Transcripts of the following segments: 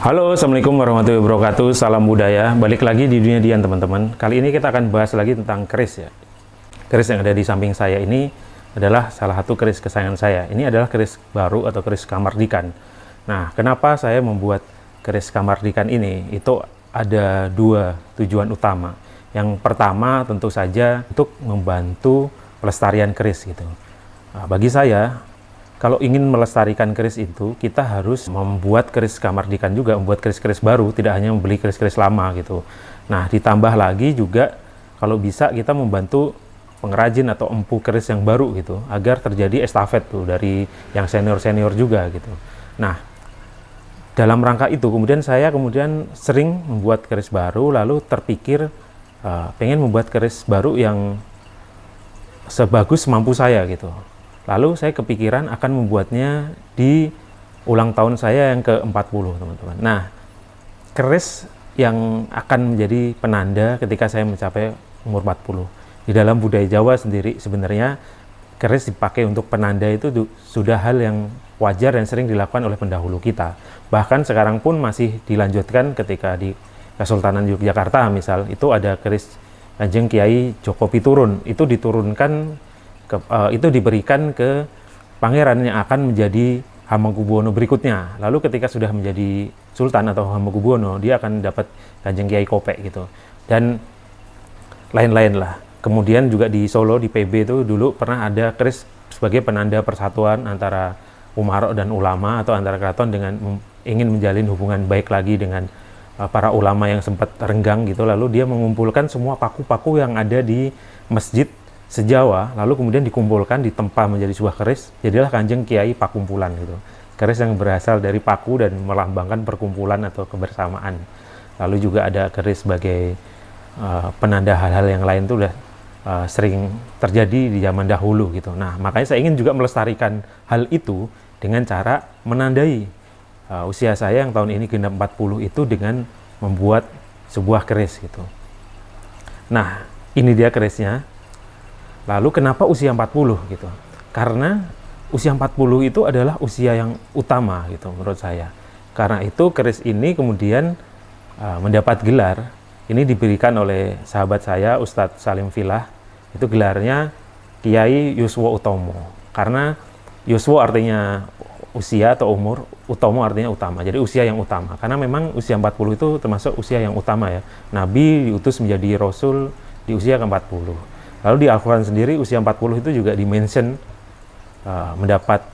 Halo, Assalamualaikum warahmatullahi wabarakatuh. Salam budaya. Balik lagi di Dunia Dian, teman-teman. Kali ini kita akan bahas lagi tentang keris ya. Keris yang ada di samping saya ini adalah salah satu keris kesayangan saya. Ini adalah keris baru atau keris Kamardikan. Nah, kenapa saya membuat keris Kamardikan ini? Itu ada dua tujuan utama. Yang pertama tentu saja untuk membantu pelestarian keris gitu. Nah, bagi saya, kalau ingin melestarikan keris itu, kita harus membuat keris Kamardikan juga, membuat keris-keris baru, tidak hanya membeli keris-keris lama gitu. Nah, ditambah lagi juga kalau bisa kita membantu pengrajin atau empu keris yang baru gitu, agar terjadi estafet tuh dari yang senior-senior juga gitu. Nah, dalam rangka itu kemudian saya sering membuat keris baru, lalu terpikir pengen membuat keris baru yang sebagus mampu saya gitu. Lalu saya kepikiran akan membuatnya di ulang tahun saya yang ke-40, teman-teman. Nah, keris yang akan menjadi penanda ketika saya mencapai umur 40. Di dalam budaya Jawa sendiri sebenarnya keris dipakai untuk penanda itu sudah hal yang wajar dan sering dilakukan oleh pendahulu kita. Bahkan sekarang pun masih dilanjutkan ketika di Kesultanan Yogyakarta misal, itu ada keris Kanjeng Kiai Joko Piturun, itu diturunkan itu diberikan ke pangeran yang akan menjadi Hamengkubuwono berikutnya. Lalu ketika sudah menjadi sultan atau Hamengkubuwono, dia akan dapat Kanjeng Kiai Kopek gitu. Dan lain-lain lah. Kemudian juga di Solo, di PB itu dulu pernah ada keris sebagai penanda persatuan antara umarok dan ulama, atau antara keraton dengan ingin menjalin hubungan baik lagi dengan para ulama yang sempat renggang gitu. Lalu dia mengumpulkan semua paku-paku yang ada di masjid se-Jawa, lalu kemudian dikumpulkan, ditempa menjadi sebuah keris, jadilah Kanjeng Kiai Pakumpulan gitu. Keris yang berasal dari paku dan melambangkan perkumpulan atau kebersamaan. Lalu juga ada keris sebagai penanda hal-hal yang lain itu udah sering terjadi di zaman dahulu gitu. Nah, makanya saya ingin juga melestarikan hal itu dengan cara menandai usia saya yang tahun ini genap 40 itu dengan membuat sebuah keris gitu. Nah, ini dia kerisnya. Lalu kenapa usia 40 gitu? Karena usia 40 itu adalah usia yang utama gitu menurut saya. Karena itu keris ini kemudian mendapat gelar, ini diberikan oleh sahabat saya Ustadz Salim Filah, itu gelarnya Kiai Yuswo Utomo. Karena Yuswo artinya usia atau umur, Utomo artinya utama, jadi usia yang utama. Karena memang usia 40 itu termasuk usia yang utama ya. Nabi diutus menjadi Rasul di usia ke-40. Lalu di Al-Quran sendiri usia 40 itu juga dimention mendapat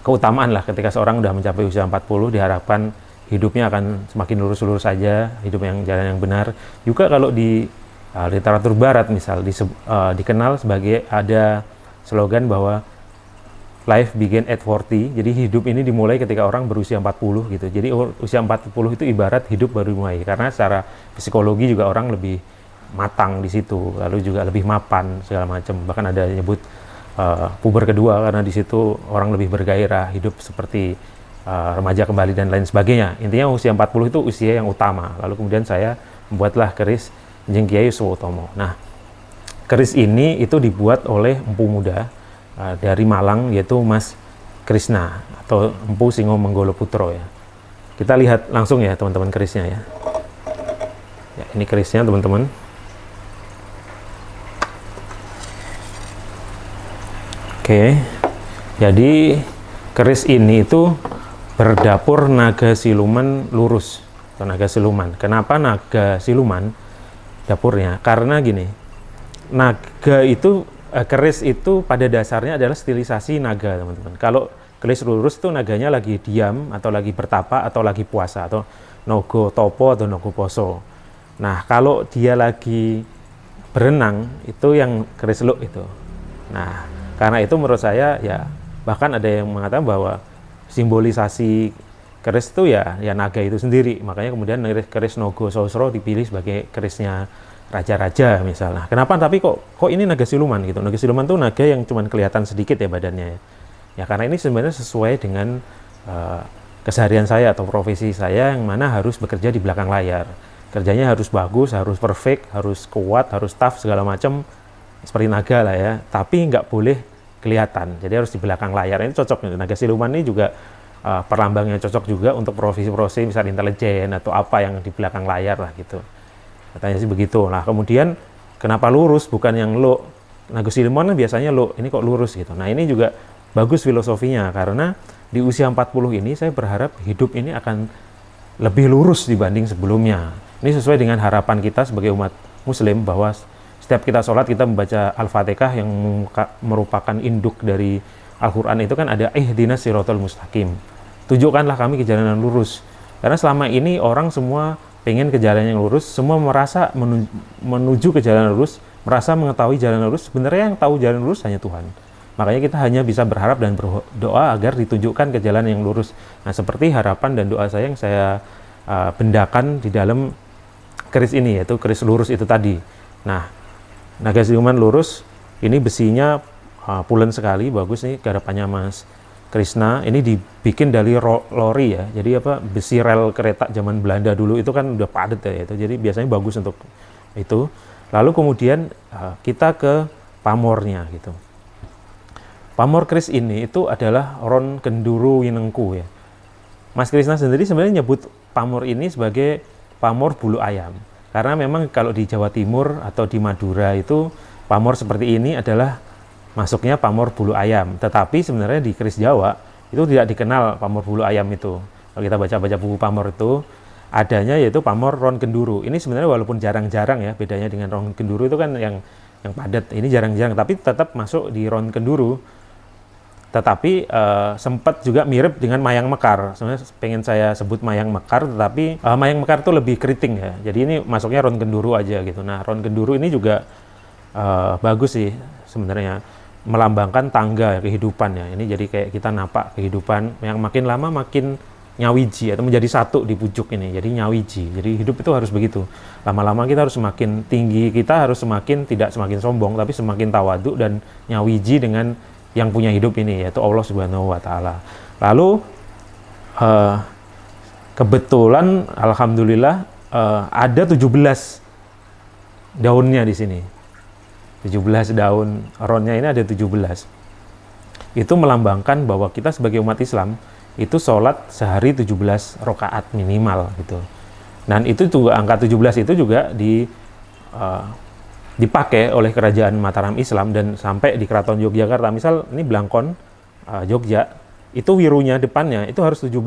keutamaan lah. Ketika seorang sudah mencapai usia 40 diharapkan hidupnya akan semakin lurus-lurus saja, hidup yang jalan yang benar. Juga kalau di literatur barat misal dikenal sebagai ada slogan bahwa life begin at 40, jadi hidup ini dimulai ketika orang berusia 40 gitu. Jadi usia 40 itu ibarat hidup baru dimulai, karena secara psikologi juga orang lebih matang di situ, lalu juga lebih mapan segala macam. Bahkan ada nyebut puber kedua, karena di situ orang lebih bergairah, hidup seperti remaja kembali dan lain sebagainya. Intinya usia 40 itu usia yang utama. Lalu kemudian saya membuatlah keris Kanjeng Kiai Yuswo Utomo. Nah, keris ini itu dibuat oleh empu muda dari Malang, yaitu Mas Krisna atau Empu Singo Menggolo Putro ya. Kita lihat langsung ya teman-teman kerisnya ya. Ya, ini kerisnya teman-teman. Oke, jadi keris ini itu berdapur naga siluman lurus atau naga siluman. Kenapa naga siluman dapurnya? Karena gini, naga itu keris itu pada dasarnya adalah stilisasi naga, teman-teman. Kalau keris lurus itu naganya lagi diam atau lagi bertapa atau lagi puasa atau nogo topo atau nogo poso. Nah, kalau dia lagi berenang itu yang keris luk itu. Nah, karena itu menurut saya ya, bahkan ada yang mengatakan bahwa simbolisasi keris itu ya naga itu sendiri. Makanya kemudian keris Nogo Sosro dipilih sebagai kerisnya raja-raja misalnya. Kenapa? Tapi kok ini naga siluman gitu. Naga siluman itu naga yang cuma kelihatan sedikit ya badannya. Ya karena ini sebenarnya sesuai dengan keseharian saya atau profesi saya, yang mana harus bekerja di belakang layar. Kerjanya harus bagus, harus perfect, harus kuat, harus tough segala macam. Seperti naga lah ya, tapi nggak boleh kelihatan, jadi harus di belakang layar. Ini cocok nih, naga siluman ini juga perlambangnya cocok juga untuk profesi-profesi misal intelijen atau apa yang di belakang layar lah gitu. Katanya sih begitu. Nah kemudian kenapa lurus bukan yang lo? Nah Gus Ilmuwan kan biasanya lo, ini kok lurus gitu. Nah ini juga bagus filosofinya karena di usia 40 ini saya berharap hidup ini akan lebih lurus dibanding sebelumnya. Ini sesuai dengan harapan kita sebagai umat muslim bahwa setiap kita sholat kita membaca Al-Fatihah yang merupakan induk dari Al-Quran itu kan ada ihdinas siratal mustaqim. Tunjukkanlah kami ke jalan yang lurus. Karena selama ini orang semua pengen ke jalan yang lurus, semua merasa menuju ke jalan yang lurus, merasa mengetahui jalan yang lurus. Sebenarnya yang tahu jalan yang lurus hanya Tuhan. Makanya kita hanya bisa berharap dan berdoa agar ditunjukkan ke jalan yang lurus. Nah, seperti harapan dan doa saya yang saya bendakan di dalam keris ini, yaitu keris lurus itu tadi. Nah, naga siluman lurus, ini besinya pulen sekali, bagus nih garapannya Mas Krisna. Ini dibikin dari lori ya, jadi apa, besi rel kereta zaman Belanda dulu itu kan udah padat ya itu, jadi biasanya bagus untuk itu. Lalu kemudian kita ke pamornya gitu. Pamor keris ini itu adalah ron kenduru winengku ya. Mas Krisna sendiri sebenarnya nyebut pamor ini sebagai pamor bulu ayam, karena memang kalau di Jawa Timur atau di Madura itu pamor seperti ini adalah masuknya pamor bulu ayam. Tetapi sebenarnya di keris Jawa itu tidak dikenal pamor bulu ayam itu. Kalau kita baca-baca buku pamor itu adanya yaitu pamor ron kenduru. Ini sebenarnya walaupun jarang-jarang ya, bedanya dengan ron kenduru itu kan yang padat. Ini jarang-jarang tapi tetap masuk di ron kenduru. Tetapi sempat juga mirip dengan mayang mekar. Sebenarnya pengen saya sebut mayang mekar, tetapi mayang mekar itu lebih keriting ya. Jadi ini masuknya ron kenduru aja gitu. Nah, ron kenduru ini juga bagus sih sebenarnya, melambangkan tangga kehidupan ya. Ini jadi kayak kita napak kehidupan yang makin lama makin nyawiji atau menjadi satu di pucuk ini. Jadi nyawiji. Jadi hidup itu harus begitu. Lama-lama kita harus semakin tinggi, kita harus tidak semakin sombong, tapi semakin tawaduk dan nyawiji dengan yang punya hidup ini, yaitu Allah Subhanahu wa Ta'ala. Lalu kebetulan alhamdulillah ada 17 daunnya di sini. 17 daun ronnya ini ada 17. Itu melambangkan bahwa kita sebagai umat Islam itu sholat sehari 17 rakaat minimal gitu. Dan itu juga angka 17 itu juga dipakai oleh kerajaan Mataram Islam dan sampai di Keraton Yogyakarta. Misal ini Blangkon Jogja, itu wirunya depannya itu harus 17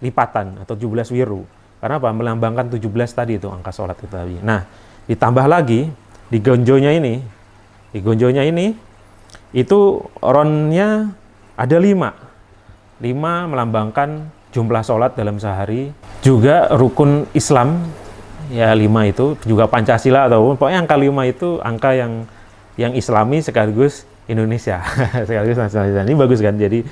lipatan atau 17 wiru. Karena apa? Melambangkan 17 tadi itu angka sholat itu tadi. Nah, ditambah lagi di gonjonya ini itu ronnya ada 5 melambangkan jumlah sholat dalam sehari, juga rukun Islam ya 5 itu, juga Pancasila atau pokoknya angka 5 itu angka yang Islami sekaligus Indonesia sekaligus nasionalisme. Ini bagus kan, jadi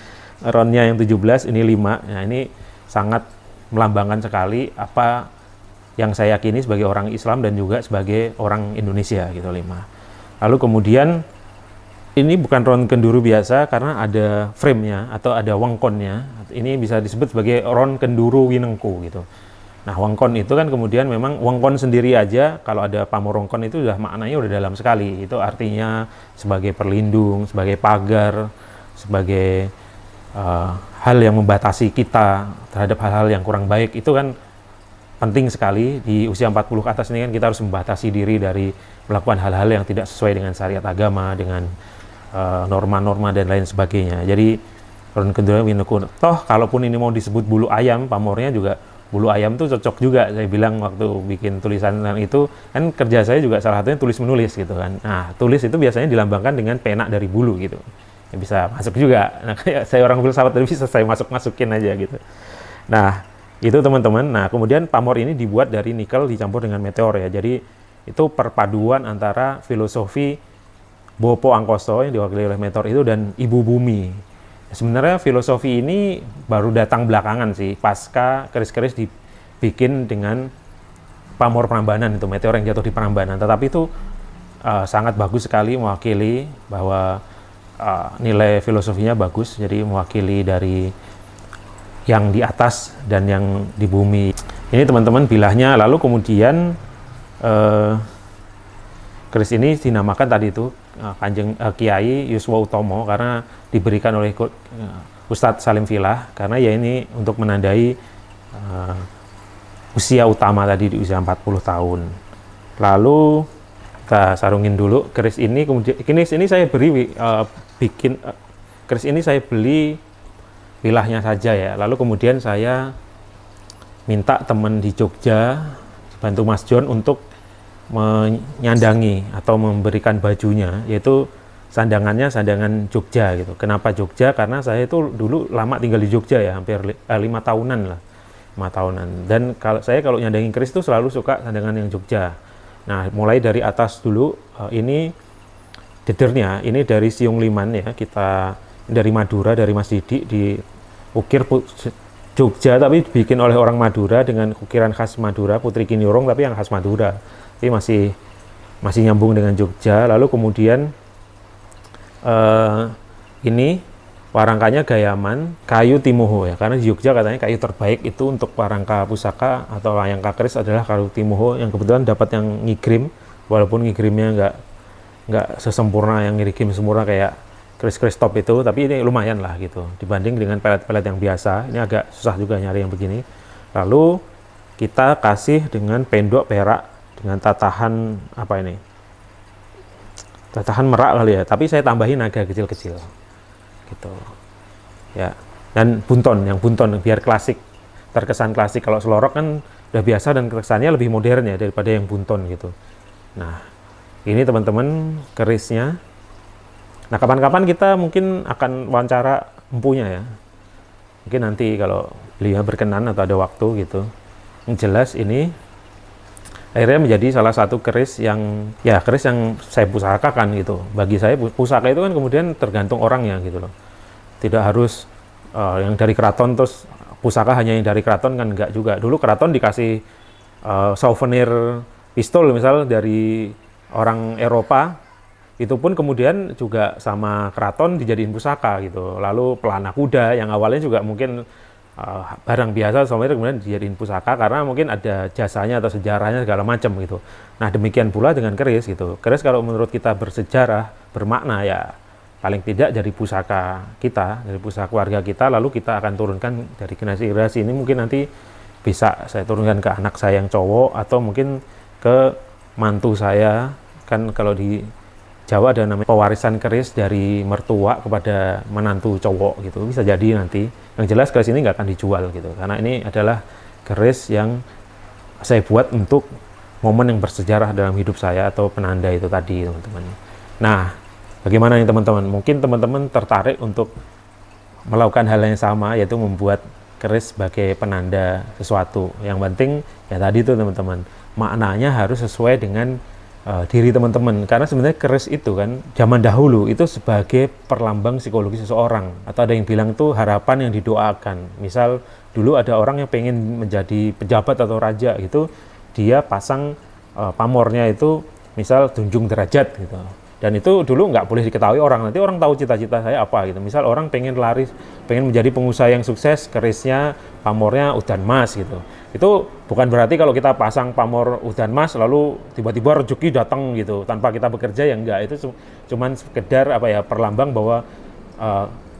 ronnya yang 17 ini 5. Nah ini sangat melambangkan sekali apa yang saya yakini sebagai orang Islam dan juga sebagai orang Indonesia gitu, 5. Lalu kemudian ini bukan ron kenduru biasa karena ada frame-nya atau ada wengkonnya. Ini bisa disebut sebagai ron kenduru winengku gitu. Nah, wengkon itu kan kemudian memang wengkon sendiri aja, kalau ada pamor wengkon itu udah maknanya udah dalam sekali. Itu artinya sebagai perlindung, sebagai pagar, sebagai hal yang membatasi kita terhadap hal-hal yang kurang baik. Itu kan penting sekali. Di usia 40 ke atas ini kan kita harus membatasi diri dari melakukan hal-hal yang tidak sesuai dengan syariat agama, dengan norma-norma dan lain sebagainya. Jadi ron kenduru winengku. Toh kalaupun ini mau disebut bulu ayam, pamornya juga bulu ayam tuh cocok juga. Saya bilang waktu bikin tulisan itu kan kerja saya juga salah satunya tulis menulis gitu kan. Nah, tulis itu biasanya dilambangkan dengan pena dari bulu gitu. Ya, bisa masuk juga. Nah, kayak saya orang filsafat tadi bisa saya masukin aja gitu. Nah, itu teman-teman. Nah, kemudian pamor ini dibuat dari nikel dicampur dengan meteor ya. Jadi itu perpaduan antara filosofi Bopo Angkoso yang diwakili oleh meteor itu dan Ibu Bumi. Sebenarnya filosofi ini baru datang belakangan sih, pasca keris-keris dibikin dengan pamor Prambanan itu, meteor yang jatuh di Prambanan. Tetapi itu sangat bagus sekali mewakili bahwa nilai filosofinya bagus, jadi mewakili dari yang di atas dan yang di bumi. Ini teman-teman bilahnya. Lalu kemudian keris ini dinamakan tadi itu Kanjeng Kiai Yuswa Utomo karena diberikan oleh Ustadz Salim Filah, karena ya ini untuk menandai usia utama tadi di usia 40 tahun. Lalu kita sarungin dulu keris ini, kemudian ini saya beri keris ini saya beli pilahnya saja ya. Lalu kemudian saya minta teman di Jogja, bantu Mas John untuk menyandangi atau memberikan bajunya, yaitu sandangannya sandangan Jogja gitu. Kenapa Jogja? Karena saya itu dulu lama tinggal di Jogja ya, hampir 5 tahunan lah, 5 tahunan. Dan kalau nyandangin keris itu selalu suka sandangan yang Jogja. Nah, mulai dari atas dulu, ini dedernya, ini dari Siung Liman ya, kita dari Madura, dari Mas Didi, diukir Jogja tapi dibikin oleh orang Madura dengan ukiran khas Madura, Putri Kinyorong tapi yang khas Madura. Tapi masih nyambung dengan Jogja. Lalu kemudian ini warangkanya Gayaman, kayu Timoho ya, karena di Jogja katanya kayu terbaik itu untuk warangka pusaka atau layangka keris adalah kayu Timoho, yang kebetulan dapat yang ngigrim, walaupun ngigrimnya nggak sesempurna yang ngigrim sempurna kayak keris-keris top itu, tapi ini lumayan lah gitu dibanding dengan pelet-pelet yang biasa. Ini agak susah juga nyari yang begini. Lalu kita kasih dengan pendok perak dengan tatahan apa ini, tatahan merak kali ya, tapi saya tambahin agak kecil-kecil gitu ya. Dan yang bunton biar klasik, terkesan klasik. Kalau selorok kan udah biasa dan kesannya lebih modern ya daripada yang bunton gitu. Nah, ini teman-teman kerisnya. Nah, kapan-kapan kita mungkin akan wawancara empunya ya, mungkin nanti kalau beliau berkenan atau ada waktu gitu. Yang jelas ini akhirnya menjadi salah satu keris yang saya pusakakan gitu. Bagi saya pusaka itu kan kemudian tergantung orangnya gitu loh. Tidak harus yang dari keraton terus pusaka hanya yang dari keraton, kan enggak juga. Dulu keraton dikasih souvenir pistol misal dari orang Eropa, itu pun kemudian juga sama keraton dijadiin pusaka gitu. Lalu pelana kuda yang awalnya juga mungkin barang biasa, soalnya kemudian dijadiin pusaka karena mungkin ada jasanya atau sejarahnya segala macam gitu. Nah, demikian pula dengan keris gitu. Keris kalau menurut kita bersejarah, bermakna ya paling tidak dari pusaka kita, dari pusaka keluarga kita, lalu kita akan turunkan dari generasi ke generasi. Ini mungkin nanti bisa saya turunkan ke anak saya yang cowok atau mungkin ke mantu saya. Kan kalau di Jawa ada namanya pewarisan keris dari mertua kepada menantu cowok gitu, bisa jadi nanti. Yang jelas keris ini nggak akan dijual gitu, karena ini adalah keris yang saya buat untuk momen yang bersejarah dalam hidup saya atau penanda itu tadi, teman-teman. Nah, bagaimana nih teman-teman? Mungkin teman-teman tertarik untuk melakukan hal yang sama, yaitu membuat keris sebagai penanda sesuatu. Yang penting ya tadi tuh teman-teman, maknanya harus sesuai dengan diri teman-teman, karena sebenarnya keris itu kan zaman dahulu itu sebagai perlambang psikologi seseorang, atau ada yang bilang tuh harapan yang didoakan. Misal dulu ada orang yang pengen menjadi pejabat atau raja gitu, dia pasang pamornya itu misal Junjung Derajat gitu, dan itu dulu nggak boleh diketahui orang, nanti orang tahu cita-cita saya apa gitu. Misal orang pengen menjadi pengusaha yang sukses, kerisnya pamornya Udan Mas gitu. Itu bukan berarti kalau kita pasang pamor Udan Mas lalu tiba-tiba rezeki datang gitu tanpa kita bekerja, ya enggak. Itu cuman sekedar perlambang bahwa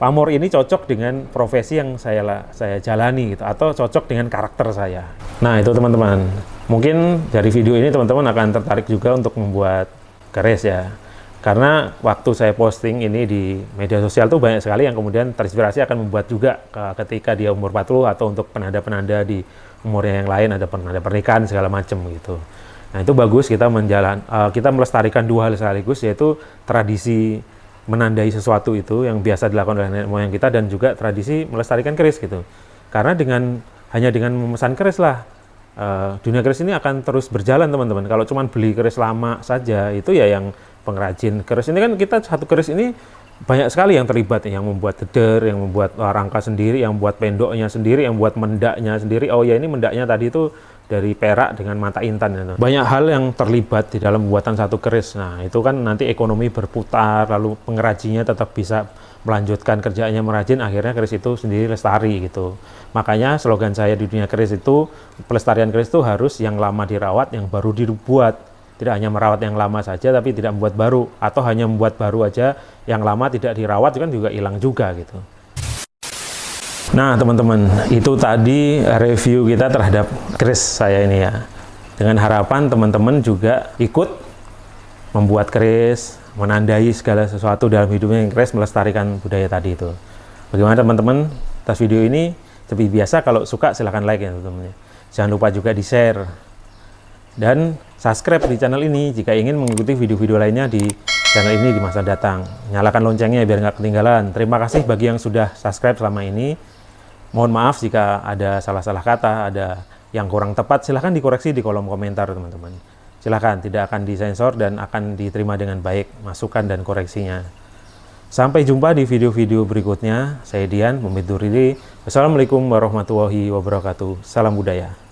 pamor ini cocok dengan profesi yang saya jalani gitu, atau cocok dengan karakter saya. Nah, itu teman-teman. Mungkin dari video ini teman-teman akan tertarik juga untuk membuat keris ya. Karena waktu saya posting ini di media sosial tuh banyak sekali yang kemudian terinspirasi akan membuat juga ketika dia umur 40 atau untuk penanda-penanda di umurnya yang lain, ada penanda pernikahan segala macam gitu. Nah, itu bagus kita kita melestarikan dua hal sekaligus, yaitu tradisi menandai sesuatu itu yang biasa dilakukan oleh nenek moyang kita, dan juga tradisi melestarikan keris gitu. Karena hanya dengan memesan keris lah dunia keris ini akan terus berjalan, teman-teman. Kalau cuma beli keris lama saja, itu ya yang pengrajin keris ini kan, kita satu keris ini banyak sekali yang terlibat, yang membuat deder, yang membuat rangka sendiri, yang membuat pendoknya sendiri, yang membuat mendaknya sendiri. Oh ya, ini mendaknya tadi itu dari perak dengan mata intan gitu. Banyak hal yang terlibat di dalam pembuatan satu keris. Nah, itu kan nanti ekonomi berputar, lalu pengrajinnya tetap bisa melanjutkan kerjaannya merajin, akhirnya keris itu sendiri lestari gitu. Makanya slogan saya di dunia keris itu, pelestarian keris itu harus yang lama dirawat, yang baru dibuat. Tidak hanya merawat yang lama saja, tapi tidak membuat baru, atau hanya membuat baru aja, yang lama tidak dirawat kan juga hilang juga gitu. Nah teman-teman, itu tadi review kita terhadap keris saya ini ya. Dengan harapan teman-teman juga ikut membuat keris, menandai segala sesuatu dalam hidupnya yang keris, melestarikan budaya tadi itu. Bagaimana teman-teman atas video ini? Seperti biasa, kalau suka silahkan like ya teman-teman. Jangan lupa juga di share dan subscribe di channel ini jika ingin mengikuti video-video lainnya di channel ini di masa datang. Nyalakan loncengnya biar nggak ketinggalan. Terima kasih bagi yang sudah subscribe selama ini. Mohon maaf jika ada salah-salah kata, ada yang kurang tepat, silahkan dikoreksi di kolom komentar teman-teman. Silahkan, tidak akan disensor dan akan diterima dengan baik masukan dan koreksinya. Sampai jumpa di video-video berikutnya. Saya Dian, pamit undur diri. Wassalamualaikum warahmatullahi wabarakatuh. Salam budaya.